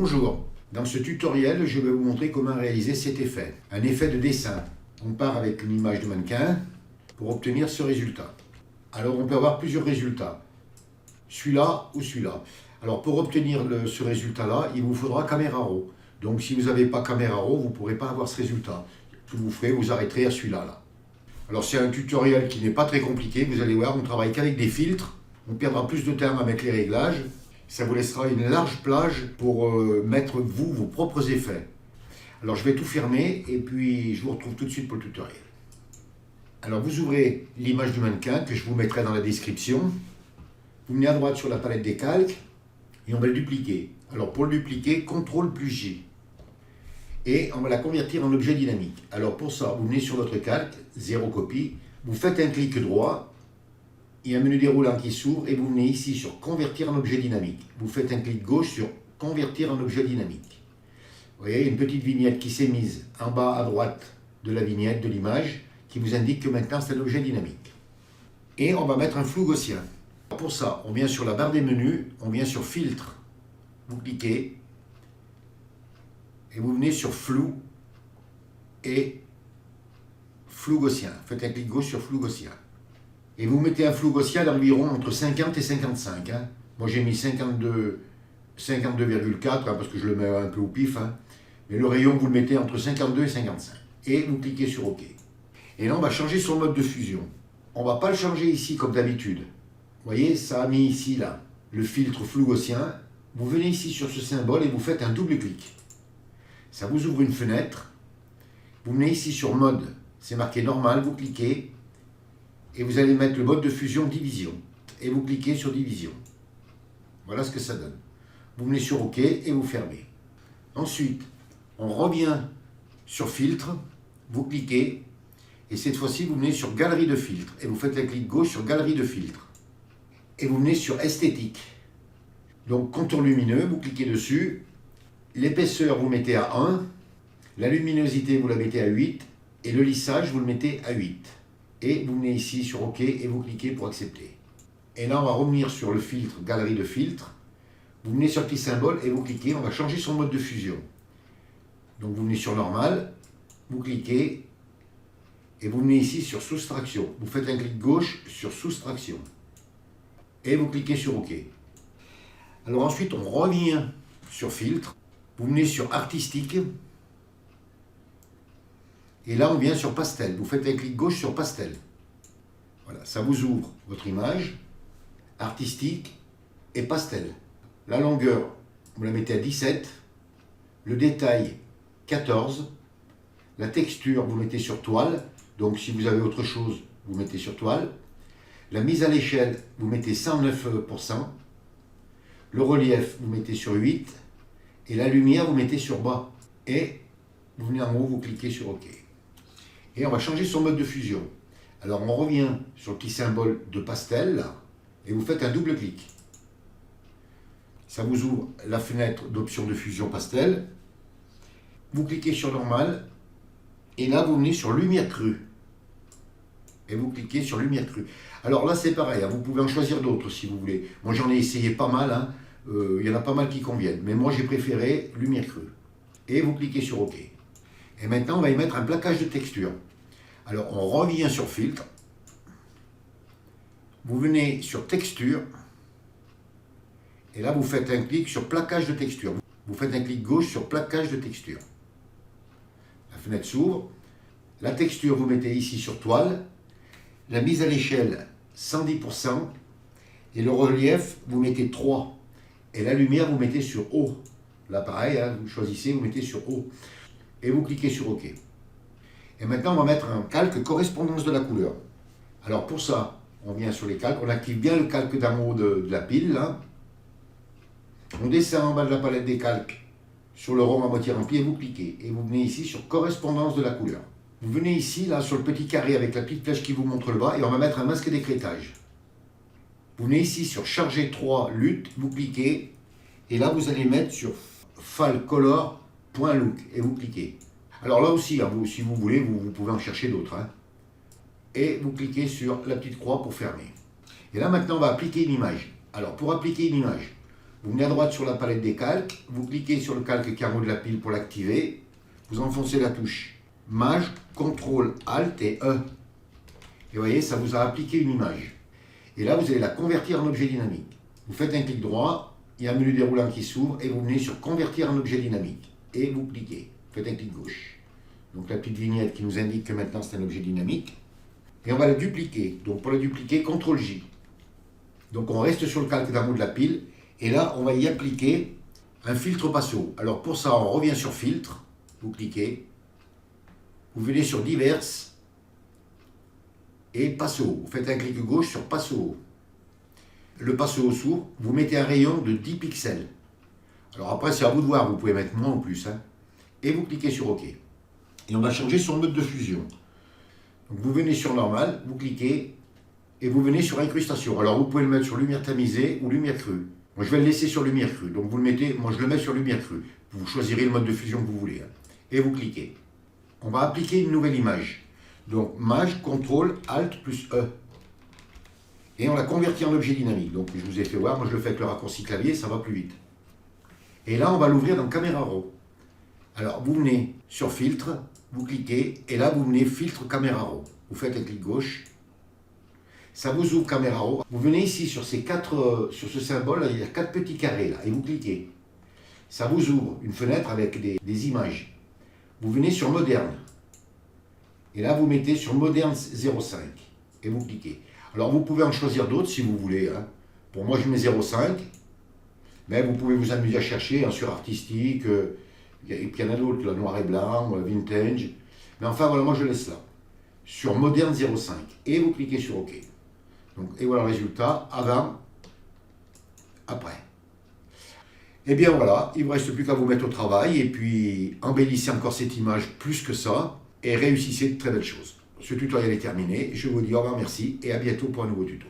Bonjour, dans ce tutoriel, je vais vous montrer comment réaliser cet effet, un effet de dessin. On part avec une image de mannequin pour obtenir ce résultat. Alors on peut avoir plusieurs résultats, celui-là ou celui-là. Alors pour obtenir ce résultat-là, il vous faudra caméra raw. Donc si vous n'avez pas caméra raw, vous ne pourrez pas avoir ce résultat. Ce que vous ferez, vous arrêterez à celui-là. Alors c'est un tutoriel qui n'est pas très compliqué, vous allez voir, on travaille qu'avec des filtres, on perdra plus de temps avec les réglages. Ça vous laissera une large plage pour mettre vos propres effets. Alors je vais tout fermer et puis je vous retrouve tout de suite pour le tutoriel. Alors vous ouvrez l'image du mannequin que je vous mettrai dans la description. Vous venez à droite sur la palette des calques et on va le dupliquer. Alors pour le dupliquer, CTRL plus J. Et on va la convertir en objet dynamique. Alors pour ça, vous venez sur votre calque, 0 copie, vous faites un clic droit. Il y a un menu déroulant qui s'ouvre et vous venez ici sur Convertir en objet dynamique. Vous faites un clic gauche sur Convertir en objet dynamique. Vous voyez, il y a une petite vignette qui s'est mise en bas à droite de la vignette, de l'image, qui vous indique que maintenant c'est un objet dynamique. Et on va mettre un flou gaussien. Pour ça, on vient sur la barre des menus, on vient sur Filtre. Vous cliquez et vous venez sur Flou et Flou gaussien. Faites un clic gauche sur Flou gaussien. Et vous mettez un flou gaussien d'environ entre 50 et 55. Moi j'ai mis 52,4 parce que je le mets un peu au pif. Mais le rayon, vous le mettez entre 52 et 55. Et vous cliquez sur OK. Et là, on va changer son mode de fusion. On ne va pas le changer ici comme d'habitude. Vous voyez, ça a mis ici, là, le filtre flou gaussien. Vous venez ici sur ce symbole et vous faites un double clic. Ça vous ouvre une fenêtre. Vous venez ici sur mode. C'est marqué normal, vous cliquez. Et vous allez mettre le mode de fusion division. Et vous cliquez sur division. Voilà ce que ça donne. Vous venez sur OK et vous fermez. Ensuite, on revient sur filtre. Vous cliquez. Et cette fois-ci, vous venez sur galerie de filtres. Et vous faites un clic gauche sur galerie de filtres. Et vous venez sur esthétique. Donc contour lumineux, vous cliquez dessus. L'épaisseur, vous mettez à 1. La luminosité, vous la mettez à 8. Et le lissage, vous le mettez à 8. Et vous venez ici sur OK et vous cliquez pour accepter. Et là, on va revenir sur le filtre, galerie de filtres. Vous venez sur le petit symbole et vous cliquez. On va changer son mode de fusion. Donc vous venez sur normal, vous cliquez et vous venez ici sur soustraction. Vous faites un clic gauche sur soustraction. Et vous cliquez sur OK. Alors ensuite, on revient sur filtre. Vous venez sur artistique. Et là, on vient sur pastel. Vous faites un clic gauche sur pastel. Voilà, ça vous ouvre votre image, artistique et pastel. La longueur, vous la mettez à 17. Le détail, 14. La texture, vous mettez sur toile. Donc, si vous avez autre chose, vous mettez sur toile. La mise à l'échelle, vous mettez 109%. Le relief, vous mettez sur 8. Et la lumière, vous mettez sur bas. Et vous venez en haut, vous cliquez sur OK. Et on va changer son mode de fusion. Alors on revient sur le petit symbole de pastel, là, et vous faites un double clic. Ça vous ouvre la fenêtre d'option de fusion pastel. Vous cliquez sur normal, et là vous venez sur lumière crue. Et vous cliquez sur lumière crue. Alors là c'est pareil, vous pouvez en choisir d'autres si vous voulez. Moi j'en ai essayé pas mal, il y en a pas mal qui conviennent. Mais moi j'ai préféré lumière crue. Et vous cliquez sur OK. Et maintenant, on va y mettre un plaquage de texture. Alors, on revient sur filtre. Vous venez sur texture. Et là, vous faites un clic sur plaquage de texture. Vous faites un clic gauche sur plaquage de texture. La fenêtre s'ouvre. La texture, vous mettez ici sur toile. La mise à l'échelle, 110%. Et le relief, vous mettez 3. Et la lumière, vous mettez sur haut. Là, pareil, vous choisissez, vous mettez sur haut. Et vous cliquez sur OK. Et maintenant, on va mettre un calque correspondance de la couleur. Alors pour ça, on vient sur les calques, on active bien le calque d'en haut de la pile. Là. On descend en bas de la palette des calques sur le rond à moitié rempli et vous cliquez. Et vous venez ici sur correspondance de la couleur. Vous venez ici, là, sur le petit carré avec la petite flèche qui vous montre le bas et on va mettre un masque d'écrêtage. Vous venez ici sur charger 3 lutte, vous cliquez et là vous allez mettre sur File Color .look et vous cliquez. Alors là aussi, si vous voulez, vous pouvez en chercher d'autres. Et vous cliquez sur la petite croix pour fermer. Et là maintenant, on va appliquer une image. Alors pour appliquer une image, Vous venez à droite sur la palette des calques, vous cliquez sur le calque qui est en haut de la pile pour l'activer, vous enfoncez la touche Maj, CTRL, ALT et E. Et vous voyez, ça vous a appliqué une image. Et là, vous allez la convertir en objet dynamique. Vous faites un clic droit, il y a un menu déroulant qui s'ouvre et vous venez sur Convertir en objet dynamique. Et vous cliquez, vous faites un clic gauche. Donc la petite vignette qui nous indique que maintenant c'est un objet dynamique. Et on va le dupliquer. Donc pour le dupliquer, CTRL J. Donc on reste sur le calque d'en haut de la pile. Et là, on va y appliquer un filtre passo. Alors pour ça, on revient sur Filtre. Vous cliquez. Vous venez sur Diverses. Et Passo. Vous faites un clic gauche sur Passo. Le Passo s'ouvre. Vous mettez un rayon de 10 pixels. Alors après, c'est à vous de voir. Vous pouvez mettre moins ou plus. Et vous cliquez sur OK. Et on va changer son mode de fusion. Donc vous venez sur Normal. Vous cliquez. Et vous venez sur Incrustation. Alors vous pouvez le mettre sur lumière tamisée ou lumière crue. Moi je vais le laisser sur lumière crue. Donc vous le mettez, moi je le mets sur lumière crue. Vous choisirez le mode de fusion que vous voulez. Et vous cliquez. On va appliquer une nouvelle image. Donc Maj, CTRL, ALT plus E. Et on la convertit en objet dynamique. Donc je vous ai fait voir, moi je le fais avec le raccourci clavier, ça va plus vite. Et là on va l'ouvrir dans Camera Raw. Alors vous venez sur Filtre, vous cliquez, et là vous venez Filtre Camera Raw. Vous faites un clic gauche. Ça vous ouvre Camera Raw. Vous venez ici sur sur ce symbole, là, il y a 4 petits carrés là, et vous cliquez. Ça vous ouvre une fenêtre avec des images. Vous venez sur Moderne. Et là vous mettez sur Moderne 05. Et vous cliquez. Alors vous pouvez en choisir d'autres si vous voulez. Pour moi je mets 05. Mais vous pouvez vous amuser à chercher sur artistique. Et puis il y en a d'autres, là, noir et blanc, vintage. Mais enfin voilà, moi je laisse là. Sur Moderne 05. Et vous cliquez sur OK. Donc, et voilà le résultat, avant, après. Et bien voilà, il ne vous reste plus qu'à vous mettre au travail et puis embellissez encore cette image plus que ça et réussissez de très belles choses. Ce tutoriel est terminé, je vous dis au revoir, merci et à bientôt pour un nouveau tuto.